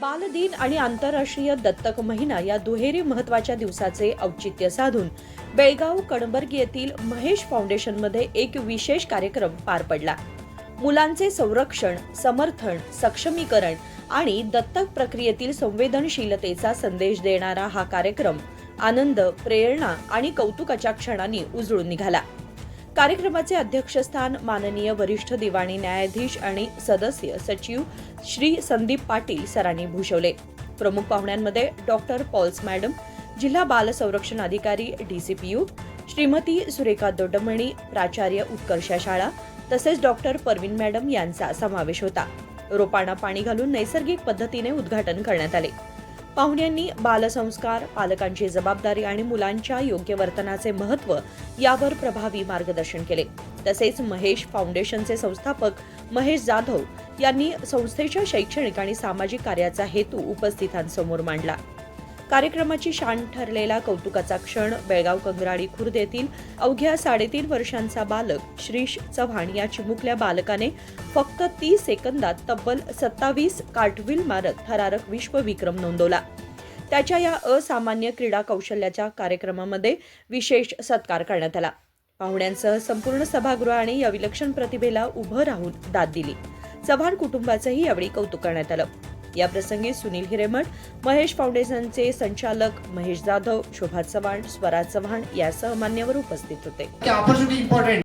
बालदिन आणि आंतरराष्ट्रीय दत्तक महिना या दुहेरी महत्त्वाच्या दिवसाचे औचित्य साधून बेळगाव कणबर्ग येथील महेश फाउंडेशनमध्ये एक विशेष कार्यक्रम पार पडला. मुलांचे संरक्षण, समर्थन, सक्षमीकरण आणि दत्तक प्रक्रियेतील संवेदनशीलतेचा संदेश देणारा हा कार्यक्रम आनंद, प्रेरणा आणि कौतुकाच्या क्षणांनी उजळून निघाला. कार्यक्रमाचे अध्यक्षस्थान माननीय वरिष्ठ दिवाणी न्यायाधीश आणि सदस्य सचिव श्री संदीप पाटील सरांनी भूषवले. प्रमुख पाहुण्यांमध्ये डॉक्टर पॉल्स मॅडम, जिल्हा बाल संरक्षण अधिकारी DCPU, श्रीमती सुरेखा दोडमणी, प्राचार्य उत्कर्षा शाळा, तसेच डॉक्टर परवीन मॅडम यांचा समावेश होता. रोपांना पाणी घालून नैसर्गिक पद्धतीने उद्घाटन करण्यात आले. पाहुण्यांनी बालसंस्कार, पालकांची जबाबदारी आणि मुलांच्या योग्य वर्तनाचे महत्त्व यावर प्रभावी मार्गदर्शन केले. तसेच महेश फाउंडेशनचे संस्थापक महेश जाधव यांनी संस्थेच्या शैक्षणिक आणि सामाजिक कार्याचा हेतू उपस्थितांसमोर मांडला. कार्यक्रमाची शान ठरलेला कौतुकाचा क्षण बेळगाव कंगराळी खुर्द येथील अवघ्या 3.5 वर्षांचा बालक श्रीश चव्हाण या चिमुकल्या बालकाने फक्त 30 सेकंदात तब्बल 27 कार्टव्हील मारत थरारक विश्वविक्रम नोंदवला. त्याच्या या असामान्य क्रीडा कौशल्याच्या कार्यक्रमामध्ये विशेष सत्कार करण्यात आला. पाहुण्यांसह संपूर्ण सभागृहाने या विलक्षण प्रतिभेला उभं राहून दाद दिली. चव्हाण कुटुंबाचंही यावेळी कौतुक करण्यात आलं. या प्रसंगी सुनील हिरेमठ, महेश फाउंडेशनचे संचालक महेश जाधव, शोभा चव्हाण, स्वरा चव्हाण यासह मान्यवर उपस्थित होते.